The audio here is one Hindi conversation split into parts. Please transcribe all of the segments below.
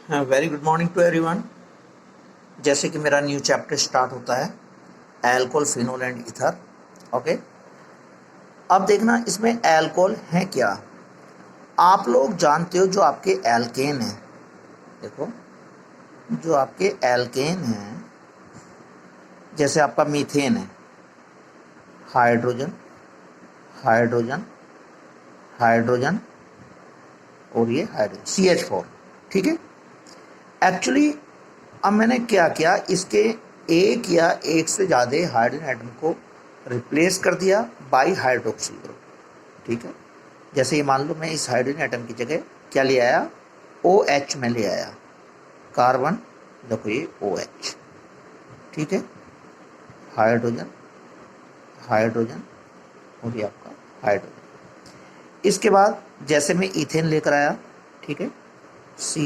Very good morning to everyone. जैसे कि मेरा न्यू चैप्टर स्टार्ट होता है alcohol, phenol and ether. Okay, अब देखना इसमें एल्कोहल है क्या। आप लोग जानते हो जो आपके एल्केन हैं, देखो जो आपके एल्केन हैं, जैसे आपका मीथेन है, हाइड्रोजन हाइड्रोजन हाइड्रोजन और ये हाइड्रोजन CH4। ठीक है, एक्चुअली अब मैंने क्या किया, इसके एक या एक से ज़्यादा हाइड्रोजन एटम को रिप्लेस कर दिया बाई हाइड्रोक्सिल ग्रुप। ठीक है, जैसे ये मान लो मैं इस हाइड्रोजन एटम की जगह क्या ले आया, OH में ले आया, कार्बन, देखो ये OH। ठीक है, हाइड्रोजन हाइड्रोजन और ये आपका हाइड्रोजन। इसके बाद जैसे मैं इथेन लेकर आया, ठीक है, C,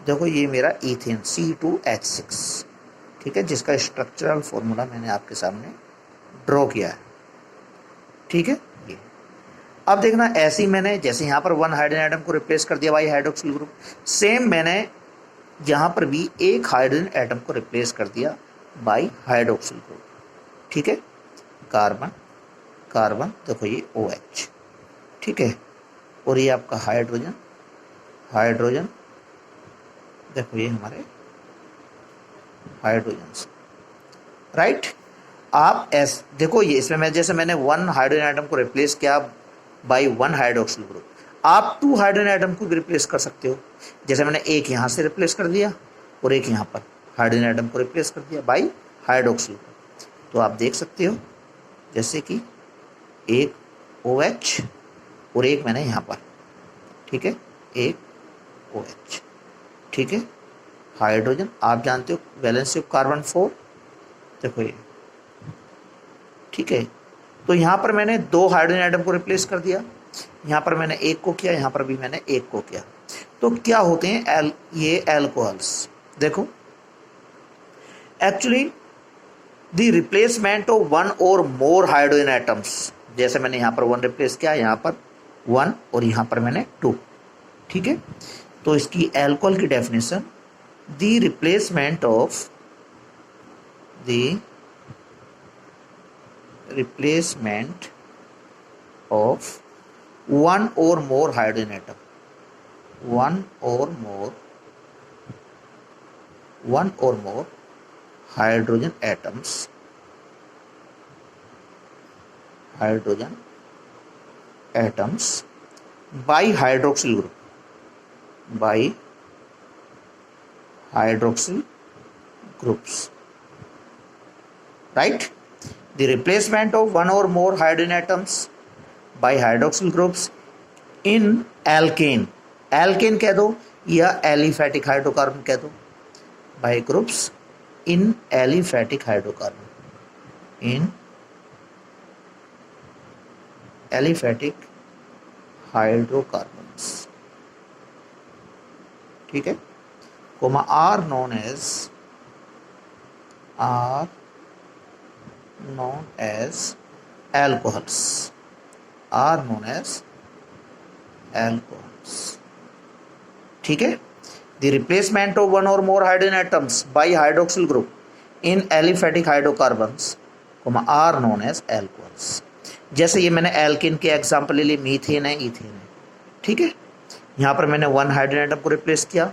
देखो ये मेरा इथेन C2H6। ठीक है, जिसका स्ट्रक्चरल फॉर्मूला मैंने आपके सामने ड्रॉ किया है। ठीक है, ये अब देखना ऐसे ही मैंने जैसे यहाँ पर वन हाइड्रोजन एटम को रिप्लेस कर दिया बाई हाइड्रोक्सिल ग्रुप, सेम मैंने यहाँ पर भी एक हाइड्रोजन एटम को रिप्लेस कर दिया बाई हाइड्रोक्सिल ग्रुप। ठीक है, कार्बन कार्बन, देखो ये OH। ठीक है, और ये आपका हाइड्रोजन हाइड्रोजन, देखो ये हमारे हाइड्रोजन। राइट, आप देखो ये इसमें मैं जैसे मैंने वन हाइड्रोजन एटम को रिप्लेस किया बाई वन हाइड्रोक्सिल ग्रुप, आप टू हाइड्रोजन एटम को भी रिप्लेस कर सकते हो। जैसे मैंने एक यहाँ से रिप्लेस कर दिया और एक यहाँ पर हाइड्रोजन एटम को रिप्लेस कर दिया बाई हाइड्रोक्सिल ग्रुप। तो आप देख सकते हो जैसे कि एक OH और एक मैंने यहाँ पर, ठीक है, एक OH। ठीक है, हाइड्रोजन आप जानते हो वैलेंसी ऑफ कार्बन 4, देखो ये। ठीक है, तो यहाँ पर मैंने दो हाइड्रोजन एटम को रिप्लेस कर दिया, यहाँ पर मैंने एक को किया, यहाँ पर भी मैंने एक को किया। तो क्या होते हैं ये एल्कोहल्स। देखो actually the replacement of one or more hydrogen atoms, जैसे मैंने यहाँ पर वन रिप्लेस किया, यहाँ पर वन और यहाँ पर मैंने टू। ठीक है, तो इसकी एल्कोहल की definition, the replacement of one or more hydrogen atom, one or more hydrogen atoms by hydroxyl groups, right? The replacement of one or more hydrogen atoms by hydroxyl groups in alkane, alkane कह दो या एलिफैटिक हाइड्रोकार्बन कह दो, by groups in aliphatic hydrocarbon, in aliphatic hydrocarbons। ठीक है, comma are known as alcohols, are known as alcohols। ठीक है, the replacement of one or more hydrogen atoms by hydroxyl group in aliphatic hydrocarbons, are known as alcohols। जैसे ये मैंने एल्केन के एग्जाम्पल ले लिए, मीथेन है, इथेन है। ठीक है, यहाँ पर मैंने वन हाइड्रोजन एटम को रिप्लेस किया,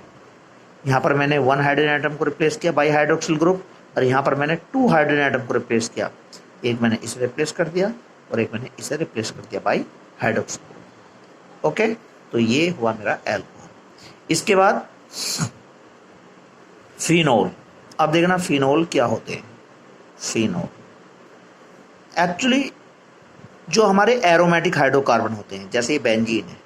यहाँ पर मैंने वन हाइड्रोजन एटम को रिप्लेस किया बाई हाइड्रोक्सिल ग्रुप, और यहाँ पर मैंने टू हाइड्रोजन एटम को रिप्लेस किया, एक मैंने इसे रिप्लेस कर दिया और एक मैंने इसे रिप्लेस कर दिया बाई हाइड्रोक्सिल ग्रुप। ओके, तो ये हुआ मेरा एल्कोहल। इसके बाद फिनोल। अब देखना फिनोल क्या होते हैं। फिनोल एक्चुअली जो हमारे एरोमेटिक हाइड्रोकार्बन होते हैं, जैसे ये बेंजीन है,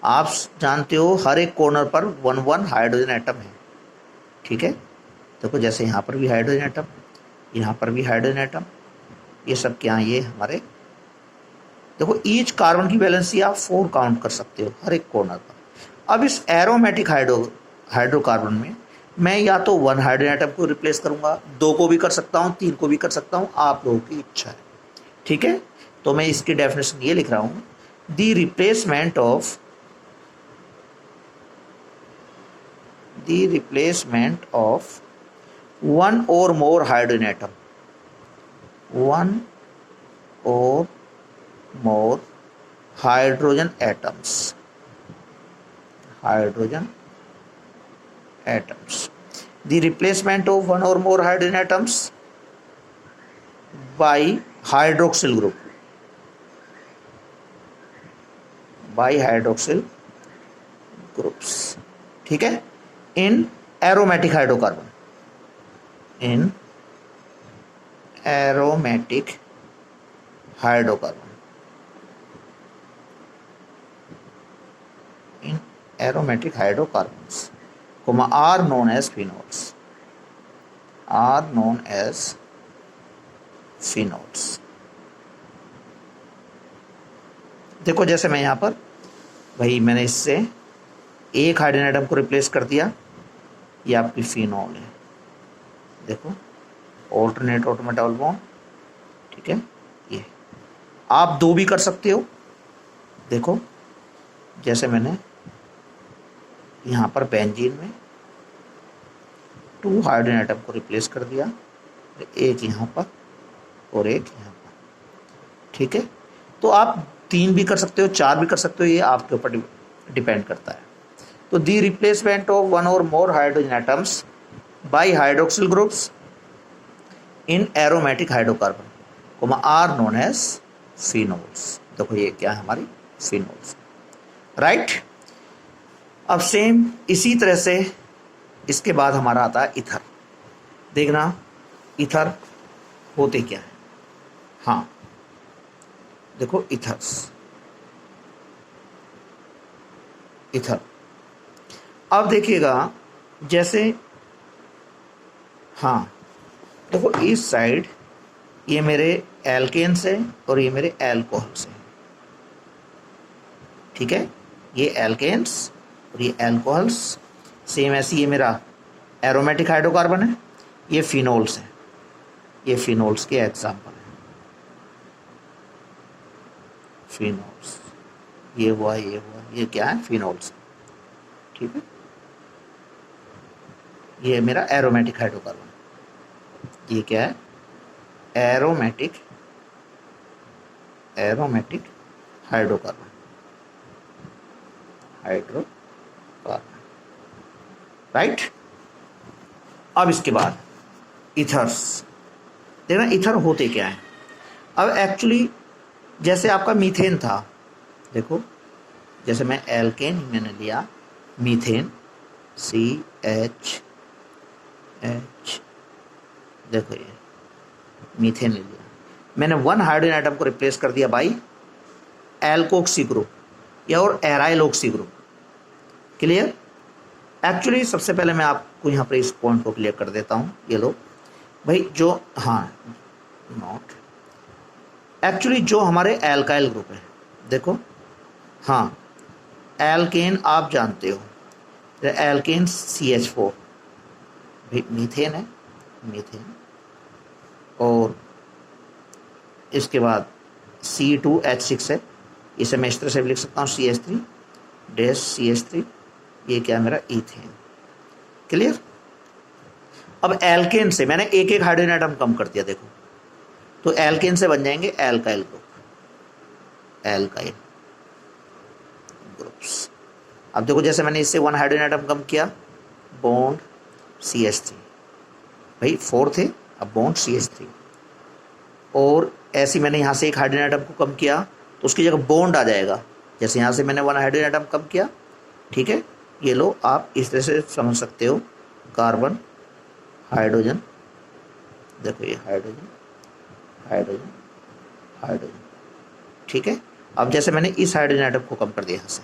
आप जानते हो हर एक कॉर्नर पर वन हाइड्रोजन एटम है। ठीक है, देखो जैसे यहाँ पर भी हाइड्रोजन एटम, यहाँ पर भी हाइड्रोजन एटम, ये सब क्या, ये हमारे, देखो ईच कार्बन की वैलेंसी आप 4 काउंट कर सकते हो हर एक कॉर्नर पर। अब इस एरोमेटिक हाइड्रोकार्बन में मैं या तो वन हाइड्रोजन एटम को रिप्लेस करूंगा, दो को भी कर सकता हूँ, तीन को भी कर सकता हूँ, आप लोगों की इच्छा है। ठीक है, तो मैं इसकी डेफिनेशन ये लिख रहा हूँ, the replacement of the replacement of one or more hydrogen atom, one or more hydrogen atoms, the replacement of one or more hydrogen atoms by hydroxyl group, by hydroxyl groups, ठीक है, in aromatic hydrocarbon, in aromatic hydrocarbon, in aromatic hydrocarbons, comma, are known as phenols, are known as phenols. देखो जैसे मैं यहाँ पर भाई मैंने इससे एक हाइड्रोजन एटम को रिप्लेस कर दिया, ये आपकी फिनॉल है, देखो ऑल्टरनेट ऑटोमेटल बॉन्ड, ठीक है, ये आप दो भी कर सकते हो, देखो जैसे मैंने यहाँ पर बेंजीन में 2 हाइड्रोजन एटम को रिप्लेस कर दिया, एक यहाँ पर और एक यहाँ पर, ठीक है, तो आप 3 भी कर सकते हो, 4 भी कर सकते हो, ये आपके ऊपर डिपेंड करता है। तो दी replacement of one or more hydrogen atoms by hydroxyl groups in aromatic hydrocarbon, comma, are known as phenols. देखो ये क्या है, हमारी फिनोल्स, राइट। अब सेम इसी तरह से इसके बाद हमारा आता है इथर। देखना इथर होते क्या है, हाँ देखो इथर्स, इथर। अब देखिएगा जैसे, हाँ देखो इस साइड ये मेरे एल्केन्स है और ये मेरे एल्कोहल्स हैं, ठीक है, ये एल्केन्स और ये एल्कोहल्स, सेम ऐसी ये मेरा एरोमेटिक हाइड्रोकार्बन है, ये फिनोल्स हैं, ये फिनोल्स के एग्जाम्पल हैं, फिनोल्स, ये हुआ, ये हुआ, ये क्या है, फिनोल्स, ठीक है, ये मेरा एरोमेटिक हाइड्रोकार्बन, ये क्या है, एरोमेटिक हाइड्रोकार्बन, राइट। अब इसके बाद इथर्स, देखना इथर होते क्या है। अब एक्चुअली जैसे आपका मीथेन था, देखो जैसे मैं एल्केन मैंने लिया, मीथेन CH, देखो ये मीथेन ले लिया, मैंने 1 हाइड्रोजन एटम को रिप्लेस कर दिया बाई एल्कोक्सी ग्रुप या और aryl oxy group, clear. Actually सबसे पहले मैं आपको यहाँ पर इस पॉइंट को क्लियर कर देता हूँ, ये लो भाई, जो हाँ नॉट एक्चुअली जो हमारे एल्काइल ग्रुप है, देखो हाँ एल्केन आप जानते हो, एल्केन CH4 भाई मीथेन है, मीथेन, और इसके बाद C2H6 है, इसे मैं इस तरह से भी लिख सकता हूँ CH3, ये क्या मेरा ईथेन, क्लियर। अब एल्केन से मैंने एक एक हाइड्रोजन एटम कम कर दिया, देखो तो एल्केन से बन जाएंगे एल्काइल ग्रुप, एल्काइल ग्रुप्स। अब देखो जैसे मैंने इससे 1 हाइड्रोजन एटम कम किया, बॉन्ड CH3, भाई 4 थे, अब बॉन्ड CH3, और ऐसे मैंने यहाँ से एक हाइड्रोजन एटम को कम किया तो उसकी जगह बॉन्ड आ जाएगा, जैसे यहाँ से मैंने 1 हाइड्रोजन एटम कम किया, ठीक है, ये लो आप इस तरह से समझ सकते हो, कार्बन हाइड्रोजन, देखो ये हाइड्रोजन, ठीक है। अब जैसे मैंने इस हाइड्रोजन एटम को कम कर दिया यहाँ से,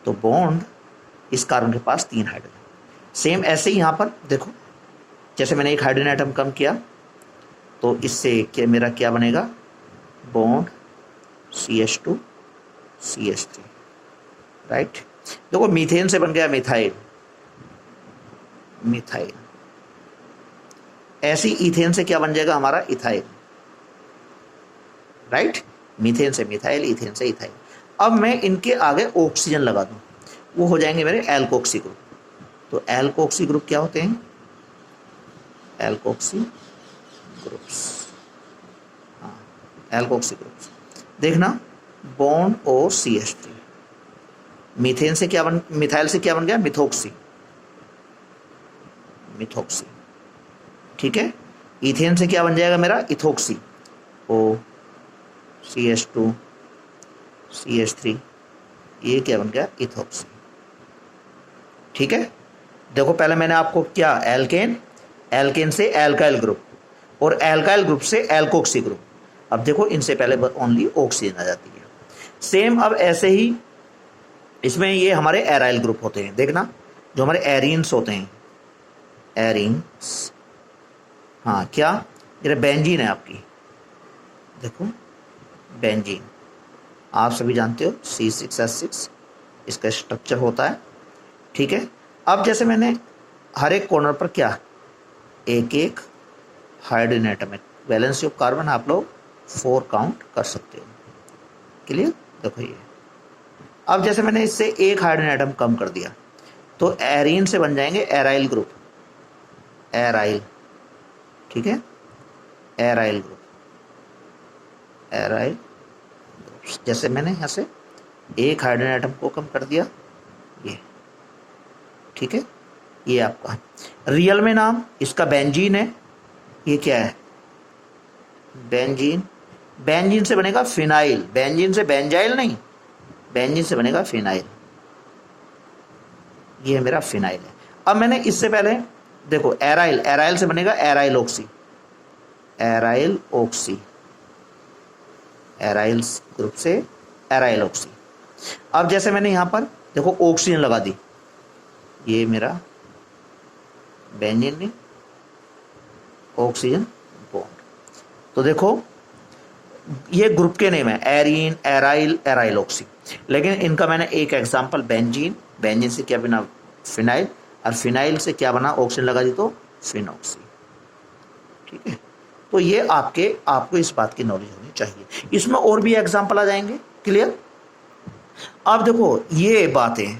तो बॉन्ड इस कार्बन के पास 3 हाइड्रोजन, सेम ऐसे ही यहाँ पर देखो जैसे मैंने एक हाइड्रोजन एटम कम किया तो इससे क्या मेरा क्या बनेगा, बॉन्ड CH2 CH3, राइट। देखो मीथेन से बन गया मिथाइल, ऐसी ईथेन से क्या बन जाएगा हमारा इथाइल, राइट। मीथेन से मिथाइल, ईथेन से इथाइल। अब मैं इनके आगे ऑक्सीजन लगा दूं, वो हो जाएंगे मेरे एल्कोक्सी ग्रुप। तो एल्कोक्सी ग्रुप क्या होते हैं? एल्कोक्सी ग्रुप्स, हाँ एल्कोक्सी ग्रुप्स। देखना बॉन्ड और CH3, मीथेन से क्या बन, मिथाइल से क्या बन गया? मिथोक्सी, मिथोक्सी, ठीक है। इथेन से क्या बन जाएगा मेरा? इथोक्सी, O CH2 CH3, ये क्या बन गया? इथोक्सी, ठीक है। देखो पहले मैंने आपको क्या, एल्केन, एल्केन से एल्काइल ग्रुप और एल्काइल ग्रुप से एल्कोक्सी ग्रुप। अब देखो इनसे पहले ओनली ऑक्सीजन आ जाती है। सेम अब ऐसे ही इसमें ये हमारे एराइल ग्रुप होते हैं। देखना जो हमारे एरीन्स होते हैं, एरीन्स, हाँ क्या, ये बेंजीन है आपकी, देखो बेंजीन, आप सभी जानते हो C6H6 इसका स्ट्रक्चर होता है, ठीक है। अब जैसे मैंने हर एक कॉर्नर पर क्या, एक एक हाइड्रोजन एटम है, वैलेंसी ऑफ कार्बन आप लोग 4 काउंट कर सकते हो, क्लियर। देखो ये अब जैसे मैंने इससे एक हाइड्रोजन एटम कम कर दिया तो एरीन से बन जाएंगे एराइल ग्रुप, एराइल, ठीक है, एराइल ग्रुप, एराइल ग्रुप। जैसे मैंने यहाँ से एक हाइड्रोजन एटम को कम कर दिया, ये, ठीक है, ये आपका रियल में नाम इसका बेंजीन है। ये क्या है? बेंजीन, बेंजीन से बनेगा फिनाइल, बेंजीन से बेंजाइल नहीं, बेंजीन से बनेगा फिनाइल, ये मेरा फिनाइल है। अब मैंने इससे पहले देखो एराइल, एराइल से बनेगा aryl oxy, aryl oxy, aryl group से एराइल ऑक्सी। अब जैसे मैंने यहां पर देखो ऑक्सीजन लगा दी, ये मेरा बेंजीन में ऑक्सीजन बॉन्ड। तो देखो ये ग्रुप के नेम है, एरीन, एराइल, एराइल ऑक्सी, लेकिन इनका मैंने एक एग्जांपल बेंजीन, बेंजीन से क्या बना? फिनाइल, और फिनाइल से क्या बना? ऑक्सीजन लगा दी तो फिनॉक्सी, ठीक है। तो ये आपको इस बात की नॉलेज होनी चाहिए। इसमें और भी एग्जांपल आ जाएंगे, क्लियर। अब देखो ये बातें,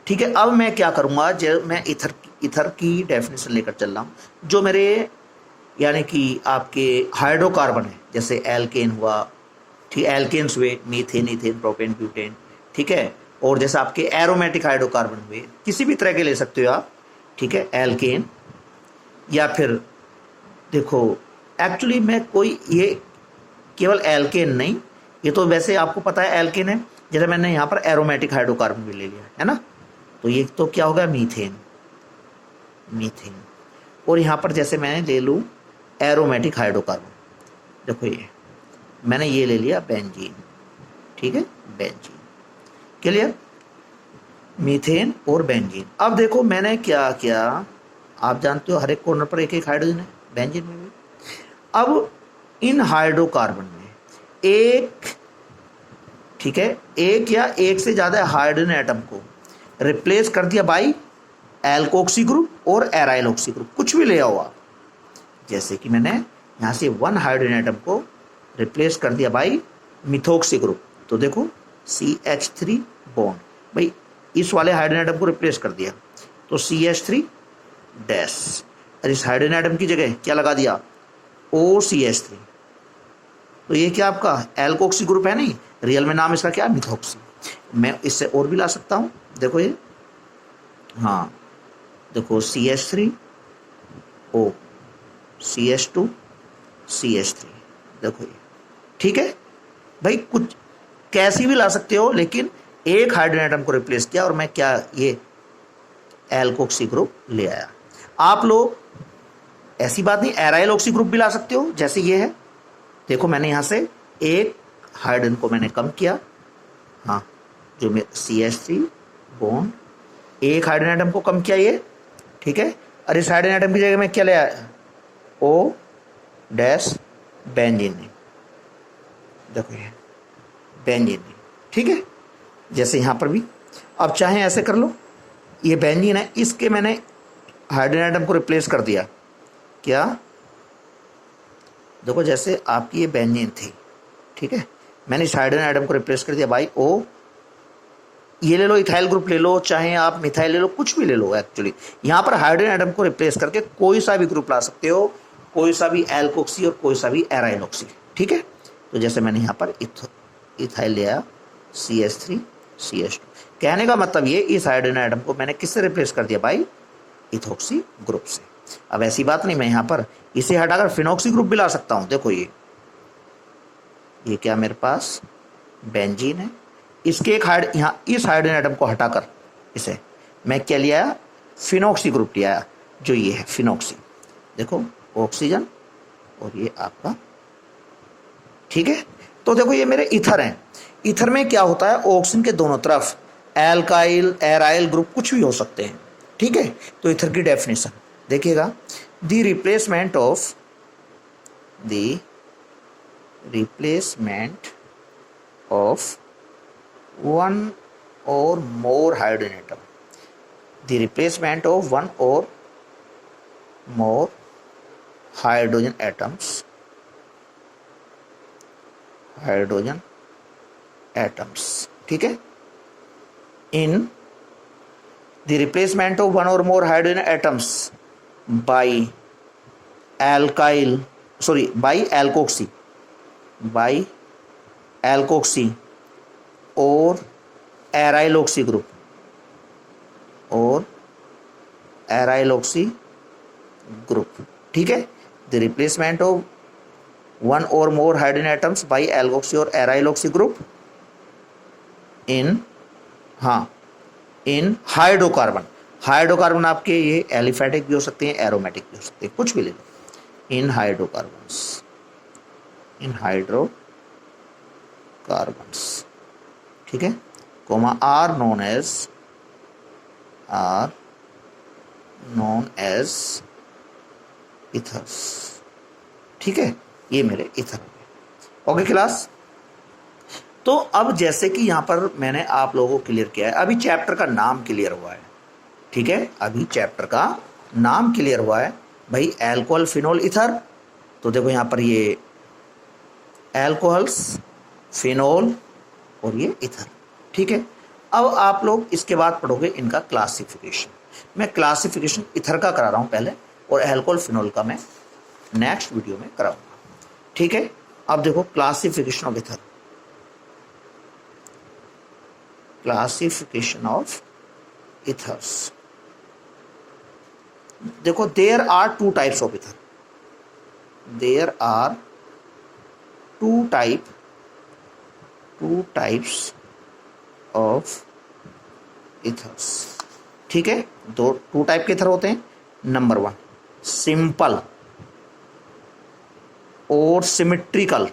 ठीक है। अब मैं क्या करूंगा, जब मैं इथर की डेफिनेशन लेकर चल रहा हूं, जो मेरे यानी कि आपके हाइड्रोकार्बन है, जैसे एल्केन हुआ, ठीक, एल्केन्स हुए, मीथेन, इथेन, प्रोपेन, ब्यूटेन, ठीक है। और जैसे आपके एरोमेटिक हाइड्रोकार्बन हुए, किसी भी तरह के ले सकते हो आप, ठीक है, एल्केन, या फिर देखो एक्चुअली मैं कोई ये केवल एल्केन नहीं, ये तो वैसे आपको पता है एल्केन है, जैसे मैंने यहाँ पर एरोमेटिक हाइड्रोकार्बन भी ले लिया है ना, तो ये तो क्या होगा? Methane, methane. और यहाँ पर जैसे मैं ले लूँ एरोमेटिक हाइड्रोकार्बन, देखो ये मैंने ये ले लिया बेंजीन, ठीक है, बेंजीन, क्लियर, मीथेन और बेंजीन। अब देखो मैंने क्या किया, आप जानते हो हर एक कॉर्नर पर एक एक हाइड्रोजन है, बेंजीन में भी। अब इन हाइड्रोकार्बन में एक, ठीक है, एक या एक से ज्यादा हाइड्रोजन एटम को रिप्लेस कर दिया बाई एल्कोक्सी ग्रुप और एराइल ऑक्सी ग्रुप, कुछ भी ले आओ आप। जैसे कि मैंने यहाँ से 1 हाइड्रोजन एटम को रिप्लेस कर दिया बाई मिथोक्सी ग्रुप, तो देखो CH3 बॉन्ड, भाई इस वाले हाइड्रोजन एटम को रिप्लेस कर दिया तो CH3 डैश, और इस हाइड्रोजन एटम की जगह क्या लगा दिया? OCH3, तो ये क्या आपका एल्कोक्सी ग्रुप है, नहीं, रियल में नाम इसका क्या है? मिथोक्सी। मैं इससे और भी ला सकता हूँ, देखो ये, हाँ देखो CH3 O CH2 CH3, देखो ये, ठीक है भाई, कुछ कैसी भी ला सकते हो, लेकिन एक हाइड्रोजन एटम को रिप्लेस किया और मैं क्या, ये एल्कोक्सी ग्रुप ले आया। आप लोग ऐसी बात नहीं, एराइल ऑक्सी ग्रुप भी ला सकते हो, जैसे ये है, देखो मैंने यहां से एक हाइड्रोजन को मैंने कम किया, हाँ जो मैं CH3 बॉन्ड, एक हाइड्रोजन एटम को कम किया ये, ठीक है, और इस हाइड्रोजन एटम की जगह में क्या ले आया? O डैश बेंजीन ने, देखो ये बेंजीन ने, ठीक है, जैसे यहां पर भी। अब चाहे ऐसे कर लो, ये बेंजीन है, इसके मैंने हाइड्रोजन एटम को रिप्लेस कर दिया, क्या, देखो जैसे आपकी ये बेंजीन थी, ठीक है, मैंने इस हाइड्रोजन एटम को रिप्लेस कर दिया बाई O ये ले लो, इथाइल ग्रुप ले लो, चाहे आप मिथाइल ले लो, कुछ भी ले लो। एक्चुअली यहाँ पर हाइड्रोजन एटम को रिप्लेस करके कोई सा भी ग्रुप ला सकते हो, कोई सा भी एल्कोक्सी और कोई सा भी एराइलोक्सी, ठीक है। तो जैसे मैंने यहाँ पर इथाइल लिया CH3 CH2, कहने का मतलब ये इस हाइड्रोजन एटम को मैंने किससे रिप्लेस कर दिया, बाई इथोक्सी ग्रुप से। अब ऐसी बात नहीं, मैं यहाँ पर इसे हटाकर फिनोक्सी ग्रुप भी ला सकता हूँ। देखो ये क्या मेरे पास बेंजीन है, इसके एक यहाँ इस हाइड्रोजन एटम को हटाकर इसे मैं क्या लिया, फिनोक्सी ग्रुप लिया, जो ये है फिनोक्सी। देखो ऑक्सीजन और ये आपका, ठीक है। तो देखो ये मेरे ईथर हैं। ईथर में क्या होता है, ऑक्सीजन के दोनों तरफ एल्काइल एराइल ग्रुप कुछ भी हो सकते हैं, ठीक है। तो ईथर की डेफिनेशन देखिएगा, the replacement of one or more hydrogen atom, the replacement of one or more hydrogen atoms ठीक है, in the replacement of one or more hydrogen atoms by alkoxy और एराइलोक्सी ग्रुप, ठीक है। The replacement of one or more hydrogen atoms by alkoxy और एराइलोक्सी ग्रुप इन हाइड्रोकार्बन। हाइड्रोकार्बन आपके ये एलिफेटिक भी हो सकते हैं, एरोमेटिक भी हो सकते हैं, कुछ भी ले लो। इन हाइड्रोकार्बन्स, ठीक है, comma are known as ethers, ठीक है। ये मेरे इथर, ओके क्लास। तो अब जैसे कि यहाँ पर मैंने आप लोगों को क्लियर किया है, अभी चैप्टर का नाम क्लियर हुआ है, ठीक है। अभी चैप्टर का नाम क्लियर हुआ है भाई, एल्कोहल फिनोल इथर। तो देखो यहाँ पर ये एल्कोहल्स, फिनोल और ये इथर, ठीक है। अब आप लोग इसके बाद पढ़ोगे इनका क्लासिफिकेशन। मैं क्लासिफिकेशन इथर का करा रहा हूँ पहले, और एल्कोहल फिनोल का मैं नेक्स्ट वीडियो में कराऊंगा, ठीक है। अब देखो classification of ether, classification of ethers. देखो there are two types of ether, there are two types of ethers, ठीक है। टू टाइप के इथर होते हैं। नंबर 1 सिंपल और सिमेट्रिकल,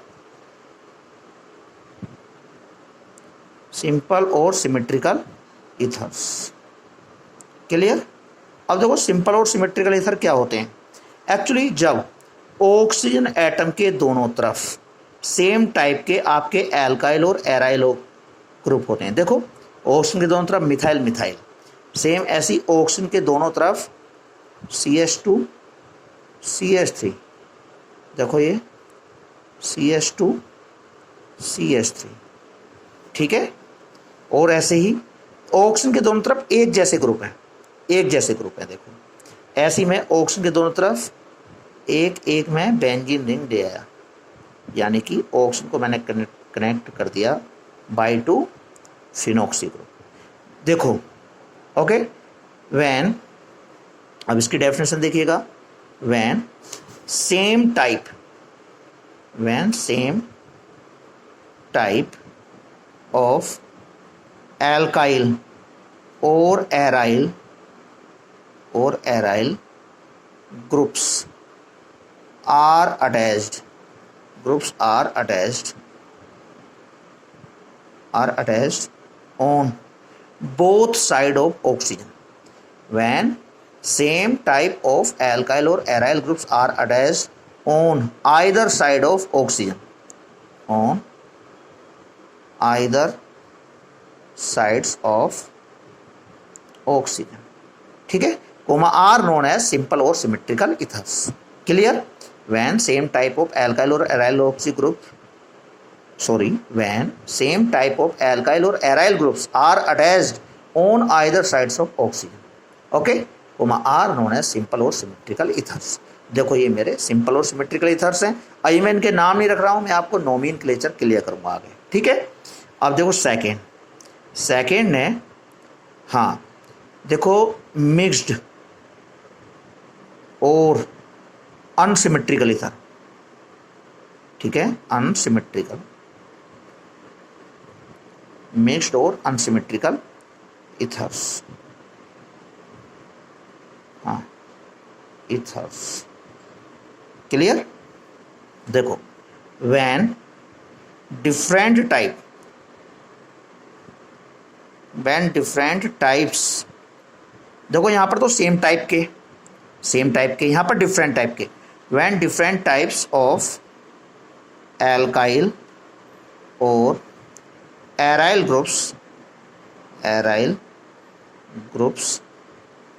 इथर्स, क्लियर। अब देखो सिंपल और सिमेट्रिकल इथर क्या होते हैं। एक्चुअली जब ऑक्सीजन एटम के दोनों तरफ सेम टाइप के आपके एल्काइल और एराइल ग्रुप होते हैं। देखो ऑक्सीजन के दोनों तरफ मिथाइल, सेम ऐसी ऑक्सीजन के दोनों तरफ CH2 CH3, देखो ये CH2 CH3, ठीक है। और ऐसे ही ऑक्सीजन के दोनों तरफ एक जैसे ग्रुप हैं, देखो ऐसी में ऑक्सीजन के दोनों तरफ एक में बेंजीन रिंग दे आया, यानी कि ऑक्सीजन को मैंने कनेक्ट कर दिया बाई टू फिनोक्सी ग्रुप। देखो ओके, व्हेन, अब इसकी डेफिनेशन देखिएगा, when same type of alkyl और aryl groups are attached on both side of oxygen. When same type of alkyl or aryl groups are attached on either side of oxygen, on either sides of oxygen, ठीक है, comma are known as simple or symmetrical ethers. Clear? When same type of alkyl or aryl oxy group sorry, when same type of alkyl or aryl groups are attached on either sides of oxygen, okay, are known as simple or symmetrical ethers. देखो ये मेरे सिंपल और सिमेट्रिकल ईथर्स हैं। अभी मैं इनके नाम नहीं रख रहा हूँ, मैं आपको नोमेनक्लेचर क्लियर करूँगा आगे, ठीक है। अब देखो सेकेंड ने, हाँ देखो मिक्स्ड और अनसिमेट्रिकल ईथर, ठीक है, अनसिमेट्रिकल, मिक्स्ड और अनसिमेट्रिकल ईथर्स, हाँ ईथर्स, क्लियर। देखो when different types, देखो यहां पर तो सेम टाइप के, यहां पर डिफरेंट टाइप के, when different types of alkyl or aryl groups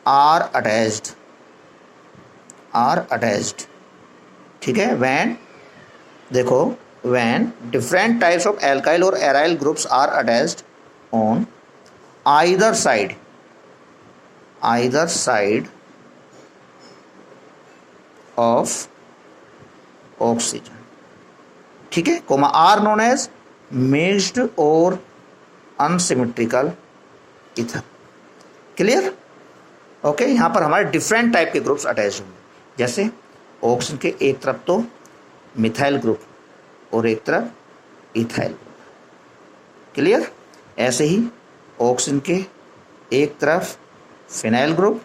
are attached, ठीक है। when different types of alkyl or aryl groups are attached on either side of oxygen, ठीक है, are known as mixed or unsymmetrical ether, clear, okay. यहाँ पर हमारे डिफरेंट टाइप के ग्रुप्स अटैच होंगे, जैसे ऑक्सीजन के एक तरफ तो मिथाइल ग्रुप और एक तरफ इथाइल ग्रुप, क्लियर। ऐसे ही ऑक्सीजन के एक तरफ फिनाइल ग्रुप,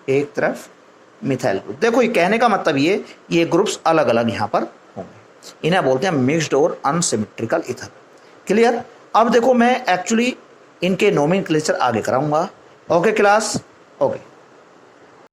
एक तरफ मिथाइल ग्रुप। देखो ये कहने का मतलब ये ग्रुप्स अलग अलग यहाँ पर होंगे, इन्हें बोलते हैं मिक्स्ड और अनसिमेट्रिकल ईथर, क्लियर। अब देखो मैं एक्चुअली इनके नोमेनक्लेचर आगे कराऊंगा, ओके क्लास, ओके।